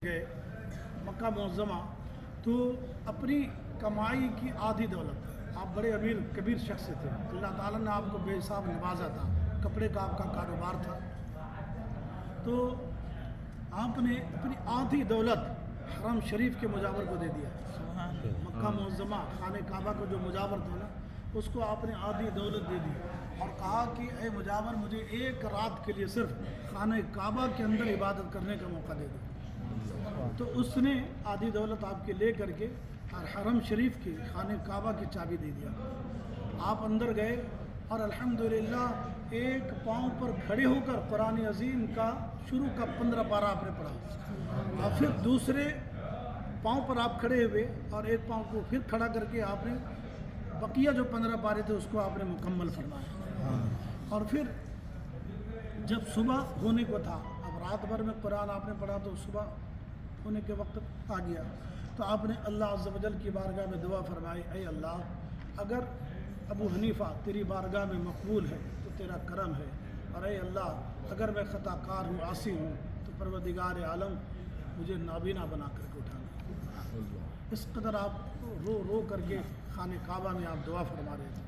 गए मक्का मुअज़्ज़मा तो अपनी कमाई की आधी दौलत, आप बड़े अमीर कबीर शख्स थे, अल्लाह ताला ने आपको बेहिसाब नवाजा था, कपड़े का आपका कारोबार था, तो आपने अपनी आधी दौलत हरम शरीफ के मुजावर को दे दिया। मक्का मुअज़्ज़मा खाने काबा को जो मुजावर था ना, उसको आपने आधी दौलत दे दी और कहा कि ए मुजावर, मुझे एक रात के लिए सिर्फ खाने काबा के अंदर इबादत करने का मौका दे दो। तो उसने आधी दौलत आपके ले करके और हरम शरीफ की खाने काबा की चाबी दे दिया। आप अंदर गए और अल्हम्दुलिल्लाह एक पाँव पर खड़े होकर कुरान अज़ीम का शुरू का 15 पारा आपने पढ़ा और फिर दूसरे पाँव पर आप खड़े हुए और एक पाँव को फिर खड़ा करके आपने बकिया जो 15 पारे थे उसको आपने मुकम्मल फरमाया। और फिर जब सुबह होने को था, अब रात भर में कुरान आपने पढ़ा तो सुबह होने के वक्त आ गया, तो आपने अल्लाह अज़्ज़ वजल की बारगाह में दुआ फरमाई, ऐ अल्लाह, अगर अबू हनीफ़ा तेरी बारगाह में मकबूल है तो तेरा करम है, और ऐ अल्लाह अगर मैं ख़ताकार हूँ, आसी हूँ, तो परवरदिगार आलम मुझे नाबीना बना करके उठाना। इस कदर आप रो रो करके खाने काबा में आप दुआ फरमा रहे थे।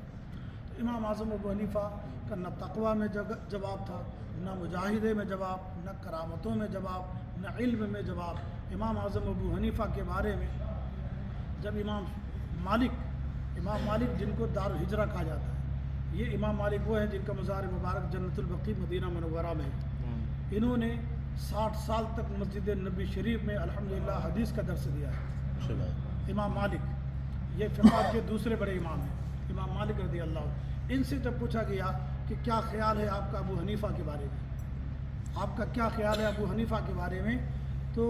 तो इमाम आज़म अबू हनीफ़ा का न तक़वा में जवाब था, न मुजाहिदे में जवाब, न करामतों में जवाब, न इल्म में जवाब। इमाम आज़म अबू हनीफ़ा के बारे में जब इमाम मालिक जिनको दारुल हिजरा कहा जाता है, ये इमाम मालिक वो हैं जिनका मज़ार मुबारक जन्नतुल बक़ी मदीना मुनव्वरा में है। इन्होंने 60 साल तक मस्जिद नबी शरीफ में अल्हम्दुलिल्लाह हदीस का दर्स दिया है। इमाम मालिक ये फ़िक़ह के दूसरे बड़े इमाम हैं, इमाम मालिक रज़ी अल्लाह। इनसे जब पूछा गया कि क्या ख्याल है आपका अबू हनीफ़ा के बारे में, आपका क्या ख्याल है अबू हनीफ़ा के बारे में, तो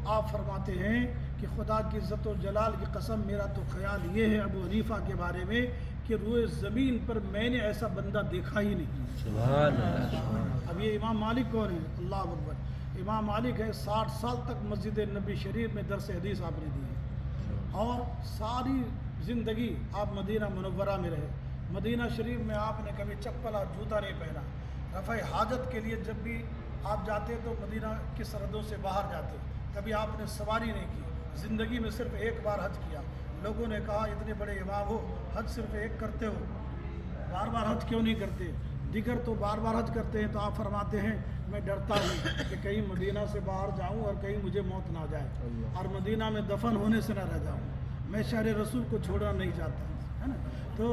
आप फरमाते हैं कि खुदा की इज़्ज़त और जलाल की कसम, मेरा तो ख्याल ये है अबू हनीफ़ा के बारे में कि रोए ज़मीन पर मैंने ऐसा बंदा देखा ही नहीं। सुभान अल्लाह। अब ये इमाम मालिक कौन है? अल्लाह अकबर। इमाम मालिक है, 60 साल तक मस्जिद नबी शरीफ में दर्स हदीस आपने दी है और सारी ज़िंदगी आप मदीना मुनव्वरा में रहे। मदीना शरीफ में आपने कभी चप्पल और जूता नहीं पहना। रफ़ा हाजत के लिए जब भी आप जाते तो मदीना की सरहदों से बाहर जाते, कभी आपने सवारी नहीं की। ज़िंदगी में सिर्फ एक बार हज किया। लोगों ने कहा इतने बड़े इमाम हो, हज सिर्फ एक करते हो, बार बार हज क्यों नहीं करते? दिगर तो बार बार हज करते हैं। तो आप फरमाते हैं मैं डरता हूँ कि कहीं मदीना से बाहर जाऊँ और कहीं मुझे मौत ना जाए और मदीना में दफन होने से ना रह जाऊँ। मैं शहर रसूल को छोड़ना नहीं चाहता, है ना। तो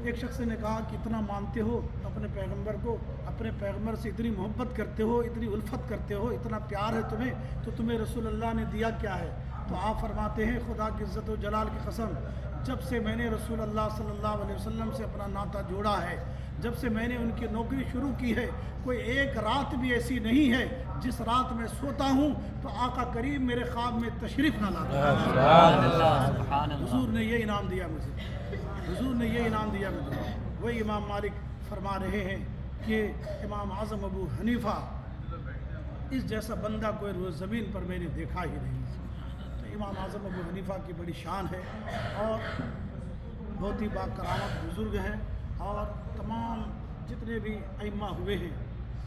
एक शख्स ने कहा कि इतना मानते हो अपने पैगंबर को, अपने पैगंबर से इतनी मोहब्बत करते हो, इतनी उल्फत करते हो, इतना प्यार है तुम्हें, तो तुम्हें रसूल अल्लाह ने दिया क्या है? तो आप फरमाते हैं खुदा की इज़्ज़त और जलाल की कसम, जब से मैंने रसूल अल्लाह सल्लल्लाहु अलैहि वसल्लम से अपना नाता जोड़ा है, जब से मैंने उनकी नौकरी शुरू की है, कोई एक रात भी ऐसी नहीं है जिस रात में सोता हूँ तो आका करीम मेरे ख्वाब में तशरीफ़ ना लाता। हुजूर ने ये इनाम दिया मुझे, हुजूर ने ये इनाम दिया मुझे। वही इमाम मालिक फरमा रहे हैं कि इमाम आज़म अबू हनीफ़ा इस जैसा बंदा कोई रोज़ ज़मीन पर मैंने देखा ही नहीं। तो इमाम आज़म अबू हनीफ़ा की बड़ी शान है और बहुत ही बाकरामत बुज़ुर्ग हैं और तमाम जितने भी अइम्मा हुए हैं,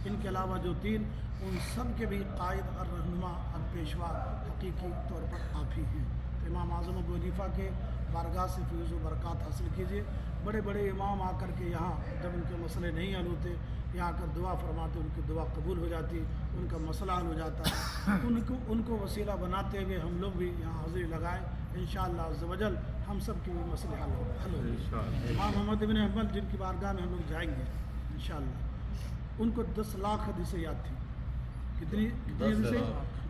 इनके अलावा जो 3, उन सब के भी कायद और रहनुमा और पेशवा हकीकी तौर पर आप ही हैं। तो इमाम आज़म अबू हनीफ़ा के बारगाह से फ़ैज़ व बरक़ात हासिल कीजिए। बड़े बड़े इमाम आकर के यहाँ जब उनके मसले नहीं हल होते, यहाँ आकर दुआ फरमाते, उनकी दुआ कबूल हो जाती, उनका मसला हल हो जाता है। उनको वसीला बनाते हुए हम लोग भी यहाँ हाज़िरी लगाएँ, इंशाअल्लाह अज़्ज़ वजल हम सब के भी मसले हल होंगे। इमाम अहमद इब्न हंबल जिनकी बारगाह में हम लोग जाएंगे इंशाअल्लाह, उनको 10 लाख हदीसें याद थी। कितनी हदीसें?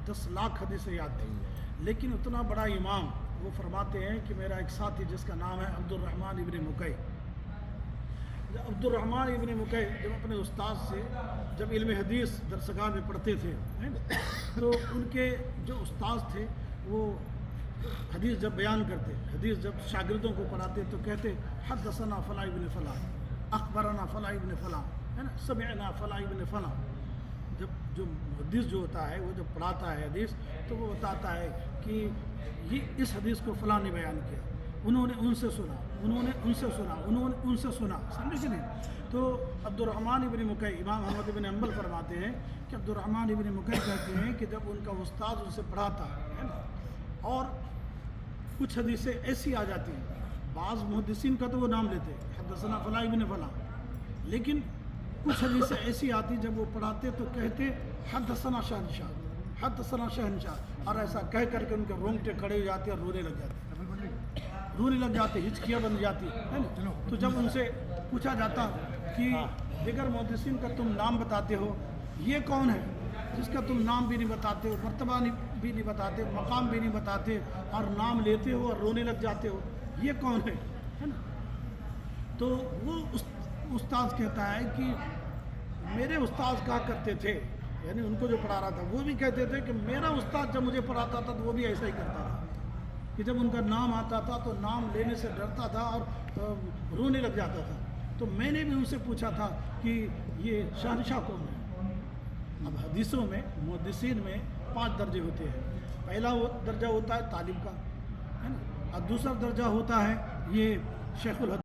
10 लाख हदीसें याद थी। लेकिन उतना बड़ा इमाम, वो फरमाते हैं कि मेरा एक साथी जिसका नाम है अब्दुर्रहमान इब्न मुकई, अब्दुर्रहमान इब्न मुकई जब अपने उस्ताद से जब इल्म हदीस दरसगाह में पढ़ते थे, तो उनके जो उस्ताद थे वो हदीस जब बयान करते, हदीस जब शागिर्दों को पढ़ाते तो कहते हदसना फला इब्न फला, अखबरना फला इब्न फला, है ना, समिअना फला इब्न फला। जब जो हदीस जो होता है वो जब पढ़ाता है हदीस, तो वो बताता है कि ये इस हदीस को फ़लाँ ने बयान किया, उन्होंने उनसे सुना, उन्होंने उनसे सुना, उन्होंने उनसे सुना, समझे कि नहीं। तो अब्दुर्रहमान इब्न मुकई इमाम अहमद इब्न हंबल फरमाते हैं कि کہ عبدالرحمن ابن مکر کہتے ہیں کہ جب ان کا استاد ان سے پڑھاتا ہے نا، اور کچھ حدیثیں ایسی آ جاتی ہیں، بعض محدثین کا تو وہ نام لیتے حدثنا فلاں ابن فلاں، لیکن کچھ حدیثیں ایسی آتی جب وہ پڑھاتے تو کہتے حدثنا شہنشاہ، حدثنا شہنشاہ، اور ایسا کہہ کر کے ان کے رونگٹے کھڑے ہو جاتے اور رونے لگ جاتے، ہچکیاں بن جاتی ہے نا۔ تو جب ان سے پوچھا جاتا کہ دیگر محدثین کا تم نام بتاتے ہو، یہ کون ہے جس کا تم نام بھی نہیں بتاتے ہو، مرتبہ بھی نہیں بتاتے، مقام بھی نہیں بتاتے، اور نام لیتے ہو اور رونے لگ جاتے ہو، یہ کون ہے نا؟ تو وہ استاد کہتا ہے کہ میرے استاد کہا کرتے تھے، یعنی ان کو جو پڑھا رہا تھا وہ بھی کہتے تھے کہ میرا استاد جب مجھے پڑھاتا تھا تو وہ بھی ایسا ہی کرتا تھا کہ جب ان کا نام آتا تھا تو نام لینے سے ڈرتا تھا اور رونے لگ جاتا تھا۔ تو میں نے بھی ان سے پوچھا تھا کہ یہ شہنشاہ کون ہے؟ اب حدیثوں میں محدثین میں 5 درجے ہوتے ہیں۔ پہلا درجہ ہوتا ہے طالب کا، ہے نا، اور دوسرا درجہ ہوتا ہے یہ شیخ الحدیث